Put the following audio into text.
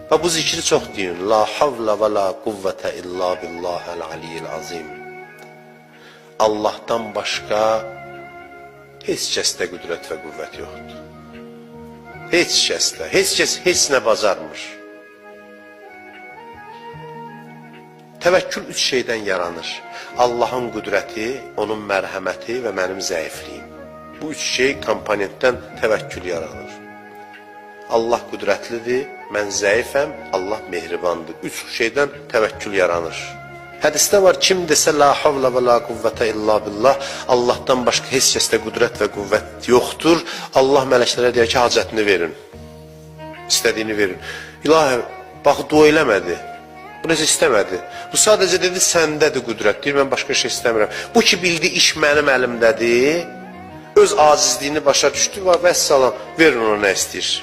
Və bu zikri çox deyin. La havla və la quvvətə illa billahəl aliyyil azim. Allahdan başqa heç kəsdə qüdrət və qüvvət yoxdur. Heç kəsdə, heç kəs heç nə bacarmır. Təvəkkül üç şeydən yaranır. Allahın qüdrəti, onun mərhəməti və mənim zəifliyim. Bu üç şey komponentdən təvəkkül yaranır. Allah qüdrətlidir, mən zəifəm, Allah mehribandır. Üç şeydən təvəkkül yaranır. Hədisdə var, kim desə la havla və la quvvətə illa billah, Allahdan başqa heç kəsdə qüdrət və qüvvət yoxdur. Allah mələklərə deyər ki, hacətini verin, istədiyini verin. İlahi, bax, dua eləmədi, bu necə istəmədi. Bu sadəcə dedi, səndədir qüdrət, deyir, mən başqa şey istəmirəm. Bu ki, bildi, iş mənim əlimdədir, öz acizliyini başa düşdü və vəssalam, verin ona nə istəyir.